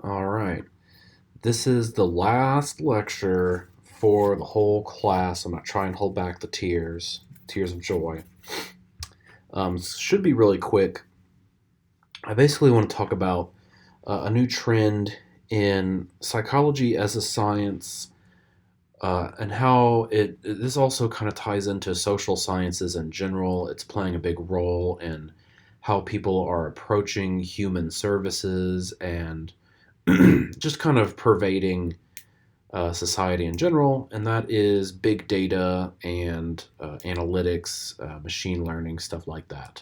All right. This is the last lecture for the whole class. I'm going to try and hold back the tears of joy. Should be really quick. I basically want to talk about a new trend in psychology as a science and how this also kind of ties into social sciences in general. It's playing a big role in how people are approaching human services and just kind of pervading society in general, and that is big data and analytics, machine learning, stuff like that.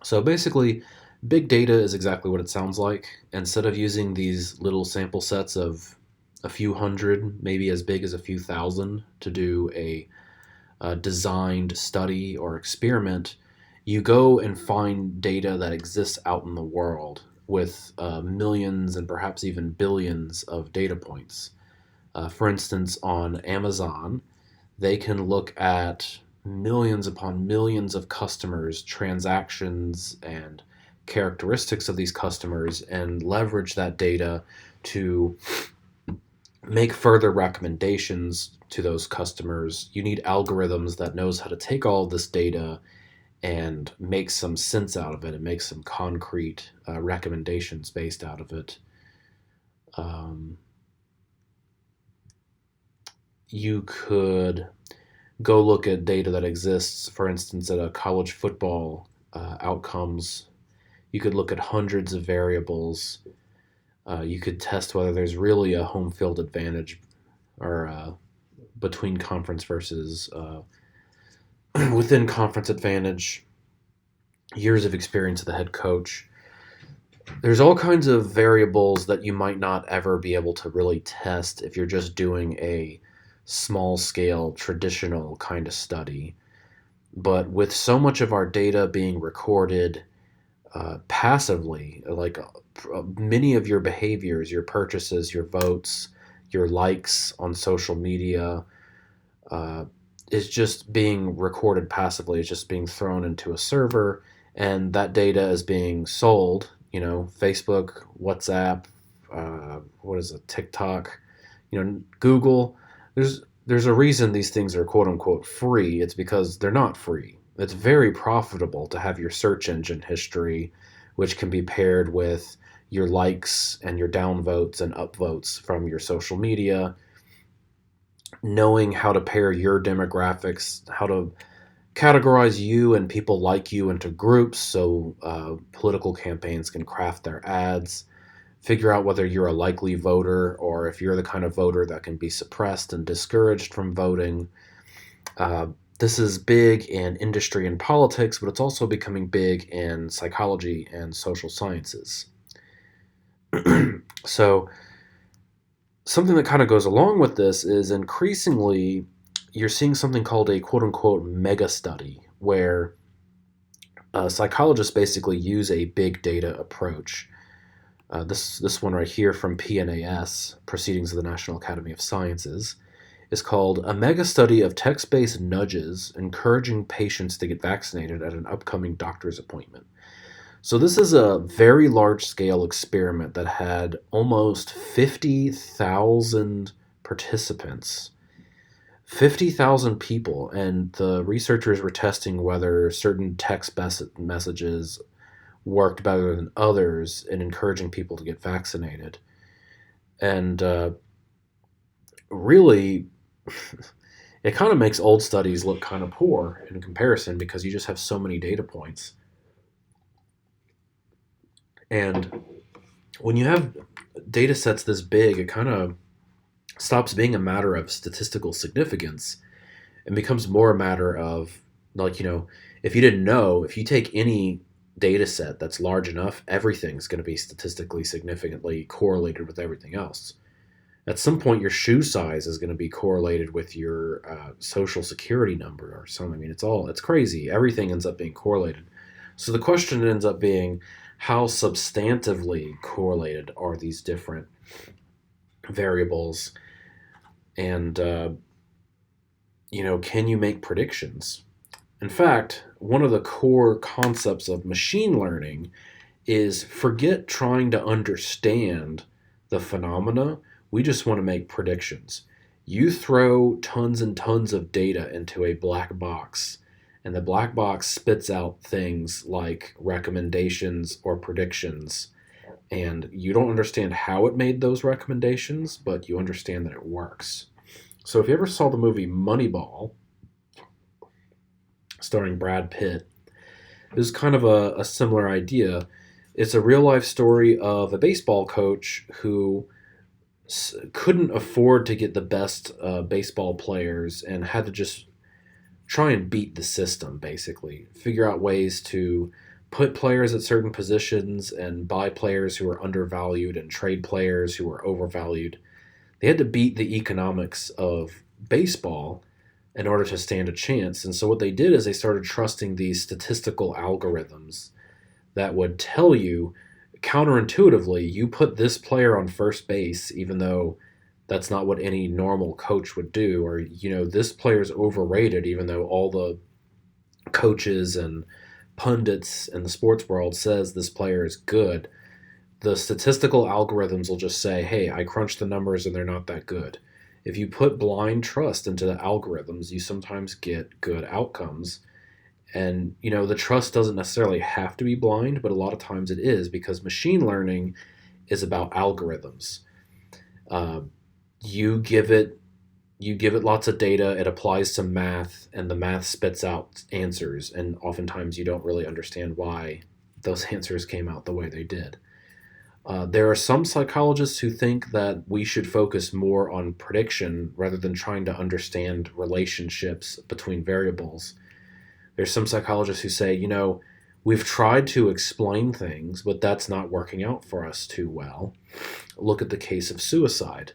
So basically, big data is exactly what it sounds like. Instead of using these little sample sets of a few hundred, maybe as big as a few thousand, to do a designed study or experiment, you go and find data that exists out in the world with millions and perhaps even billions of data points. For instance, on Amazon, they can look at millions upon millions of customers, transactions, and characteristics of these customers and leverage that data to make further recommendations to those customers. You need algorithms that knows how to take all this data and make some sense out of it and make some concrete recommendations based out of it. Um, you could go look at data that exists, for instance, at a college football outcomes. You could look at hundreds of variables. You could test whether there's really a home field advantage or between conference versus within conference advantage, years of experience of the head coach. There's all kinds of variables that you might not ever be able to really test if you're just doing a small scale traditional kind of study. But with so much of our data being recorded passively, like many of your behaviors, your purchases, your votes, your likes on social media, uh, is just being recorded passively. It's just being thrown into a server, and that data is being sold. Facebook, WhatsApp, what is it, TikTok, Google. There's a reason these things are quote unquote free. It's because they're not free. It's very profitable to have your search engine history, which can be paired with your likes and your downvotes and upvotes from your social media, knowing how to pair your demographics, how to categorize you and people like you into groups so political campaigns can craft their ads, figure out whether you're a likely voter or if you're the kind of voter that can be suppressed and discouraged from voting. Uh, this is big in industry and politics, but it's also becoming big in psychology and social sciences. So, something that kind of goes along with this is increasingly you're seeing something called a quote unquote mega study, where psychologists basically use a big data approach. This one right here from PNAS, Proceedings of the National Academy of Sciences, is called A Mega Study of Text-Based Nudges Encouraging Patients to Get Vaccinated at an Upcoming Doctor's Appointment. So this is a very large-scale experiment that had almost 50,000 participants, 50,000 people, and the researchers were testing whether certain text messages worked better than others in encouraging people to get vaccinated. And really, it kind of makes old studies look kind of poor in comparison because you just have so many data points. And when you have data sets this big, it kind of stops being a matter of statistical significance and becomes more a matter of, like, if you didn't know, if you take any data set that's large enough, everything's going to be statistically significantly correlated with everything else. At some point, your shoe size is going to be correlated with your social security number or something. I mean, it's crazy. Everything ends up being correlated. So the question ends up being, how substantively correlated are these different variables? And, can you make predictions? In fact, one of the core concepts of machine learning is forget trying to understand the phenomena. We just want to make predictions. You throw tons and tons of data into a black box, and the black box spits out things like recommendations or predictions. And you don't understand how it made those recommendations, but you understand that it works. So if you ever saw the movie Moneyball, starring Brad Pitt, it was kind of a similar idea. It's a real life story of a baseball coach who couldn't afford to get the best baseball players and had to just try and beat the system, basically. Figure out ways to put players at certain positions and buy players who are undervalued and trade players who are overvalued. They had to beat the economics of baseball in order to stand a chance. And so what they did is they started trusting these statistical algorithms that would tell you counterintuitively, you put this player on first base, even though that's not what any normal coach would do, or this player's overrated, even though all the coaches and pundits in the sports world says this player is good. The statistical algorithms will just say, hey, I crunched the numbers and they're not that good. If you put blind trust into the algorithms, you sometimes get good outcomes. And, the trust doesn't necessarily have to be blind, but a lot of times it is, because machine learning is about algorithms. Uh, you give it lots of data, it applies some math, and the math spits out answers. And oftentimes you don't really understand why those answers came out the way they did. There are some psychologists who think that we should focus more on prediction rather than trying to understand relationships between variables. There's some psychologists who say, we've tried to explain things, but that's not working out for us too well. Look at the case of suicide.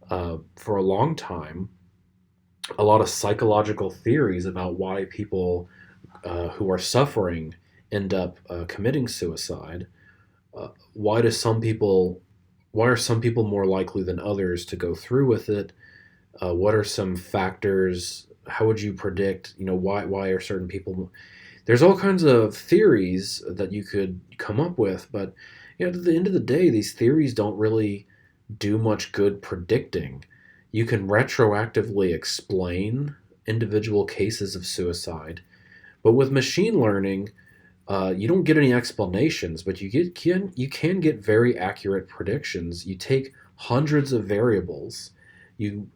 For a long time, a lot of psychological theories about why people who are suffering end up committing suicide. Why are some people more likely than others to go through with it? What are some factors? How would you predict? Why are certain people? There's all kinds of theories that you could come up with, but at the end of the day, these theories don't really do much good predicting. You can retroactively explain individual cases of suicide, but with machine learning, you don't get any explanations, but you can get very accurate predictions. You take hundreds of variables, you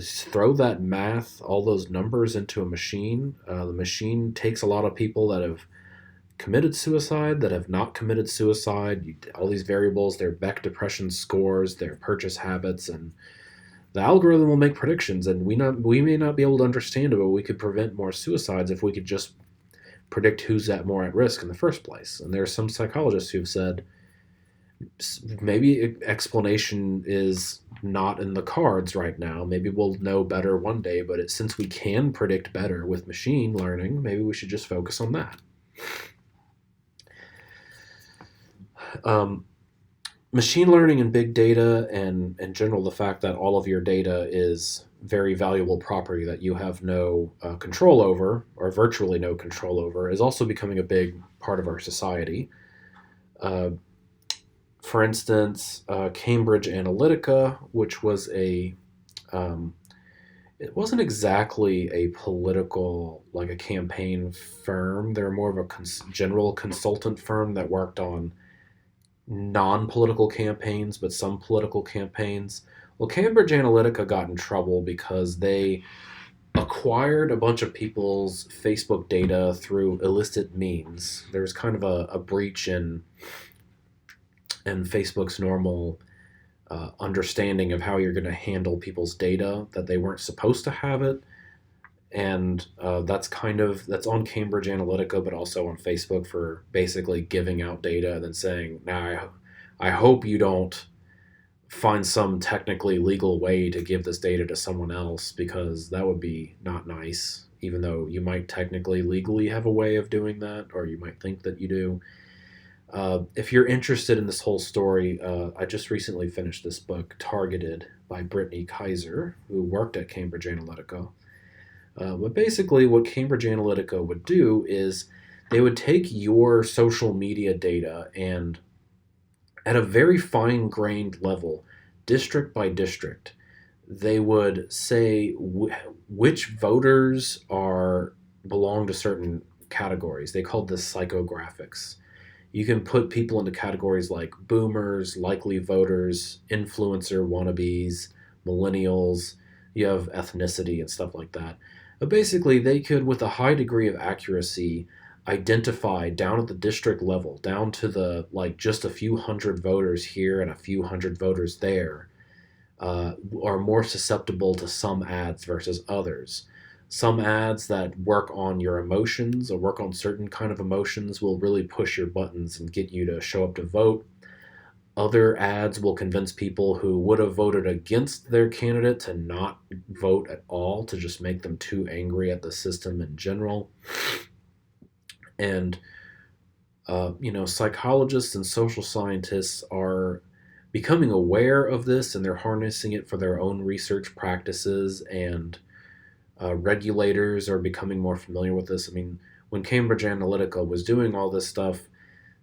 throw that math, all those numbers into a machine. The machine takes a lot of people that have committed suicide, that have not committed suicide, all these variables, their Beck depression scores, their purchase habits, and the algorithm will make predictions. And we may not be able to understand it, but we could prevent more suicides if we could just predict who's more at risk in the first place. And there are some psychologists who've said maybe explanation is not in the cards right now. Maybe we'll know better one day, but since we can predict better with machine learning, maybe we should just focus on that. Machine learning and big data, and in general, the fact that all of your data is very valuable property that you have no control over, or virtually no control over, is also becoming a big part of our society. For instance, Cambridge Analytica, which was it wasn't exactly a political, like a campaign firm. They're more of a general consultant firm that worked on non-political campaigns, but some political campaigns. Well, Cambridge Analytica got in trouble because they acquired a bunch of people's Facebook data through illicit means. There was kind of a breach in Facebook's normal understanding of how you're going to handle people's data, that they weren't supposed to have it. And that's on Cambridge Analytica, but also on Facebook, for basically giving out data and then saying, now I hope you don't find some technically legal way to give this data to someone else, because that would be not nice, even though you might technically legally have a way of doing that, or you might think that you do. If you're interested in this whole story, I just recently finished this book, Targeted, by Brittany Kaiser, who worked at Cambridge Analytica. But basically what Cambridge Analytica would do is They would take your social media data and, at a very fine grained level, district by district, they would say which voters are belong to certain categories. They called this psychographics. You can put people into categories like boomers, likely voters, influencer wannabes, millennials. You have ethnicity and stuff like that. But basically, they could, with a high degree of accuracy, identify down at the district level, down to the like just a few hundred voters here and a few hundred voters there, are more susceptible to some ads versus others. Some ads that work on your emotions or work on certain kind of emotions will really push your buttons and get you to show up to vote. Other ads will convince people who would have voted against their candidate to not vote at all, to just make them too angry at the system in general. And psychologists and social scientists are becoming aware of this, and they're harnessing it for their own research practices, and regulators are becoming more familiar with this. I mean, when Cambridge Analytica was doing all this stuff,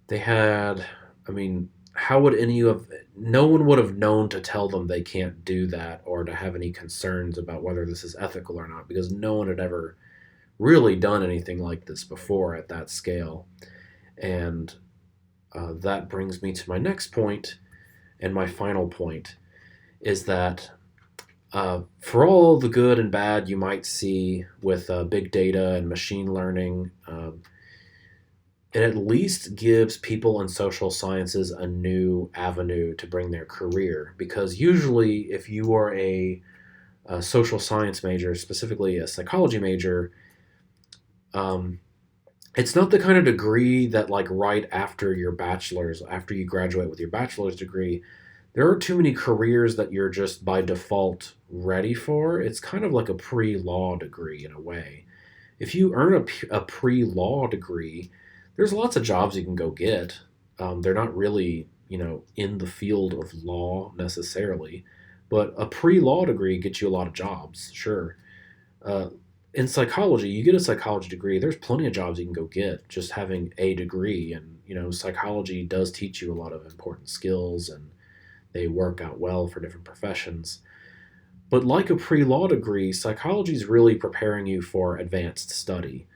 they had, I mean, how would any of, no one would have known to tell them they can't do that or to have any concerns about whether this is ethical or not, because no one had ever really done anything like this before at that scale. And that brings me to my next point, and my final point is that for all the good and bad you might see with big data and machine learning, it at least gives people in social sciences a new avenue to bring their career. Because usually, if you are a social science major, specifically a psychology major, um, it's not the kind of degree that, like, right after your bachelor's, after you graduate with your bachelor's degree, there are too many careers that you're just by default ready for. It's kind of like a pre law degree in a way. If you earn a pre law degree, there's lots of jobs you can go get. They're not really, in the field of law necessarily, but a pre law degree gets you a lot of jobs, sure. Uh, in psychology, you get a psychology degree, there's plenty of jobs you can go get just having a degree. And, psychology does teach you a lot of important skills, and they work out well for different professions. But like a pre law degree, psychology is really preparing you for advanced study.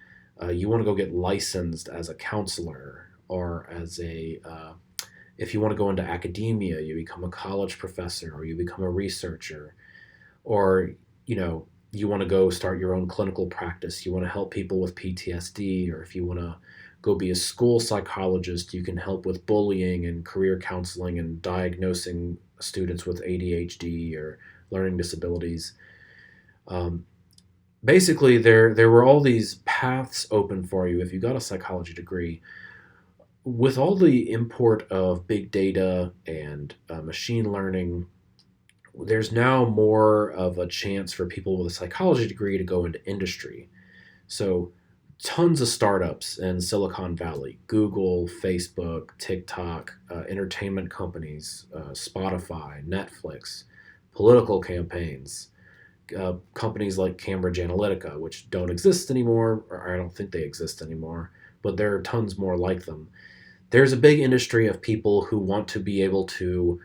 You want to go get licensed as a counselor, or if you want to go into academia, you become a college professor or you become a researcher, or, you want to go start your own clinical practice. You want to help people with PTSD, or if you want to go be a school psychologist, you can help with bullying and career counseling and diagnosing students with ADHD or learning disabilities. Um, Basically, there were all these paths open for you if you got a psychology degree. With all the import of big data and machine learning, there's now more of a chance for people with a psychology degree to go into industry. So, tons of startups in Silicon Valley: Google, Facebook, TikTok, entertainment companies, Spotify, Netflix, political campaigns, companies like Cambridge Analytica, which don't exist anymore, or I don't think they exist anymore, but there are tons more like them. There's a big industry of people who want to be able to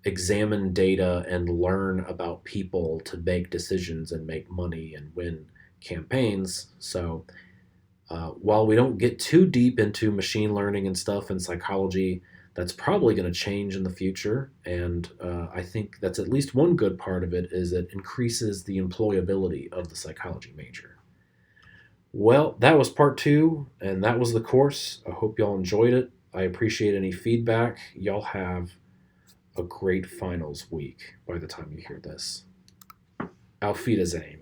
examine data and learn about people to make decisions and make money and win campaigns. So, while we don't get too deep into machine learning and stuff in psychology, that's probably going to change in the future. And I think that's at least one good part of it, is it increases the employability of the psychology major. Well, that was part two, and that was the course. I hope y'all enjoyed it. I appreciate any feedback. Y'all have a great finals week by the time you hear this. Auf Wiedersehen.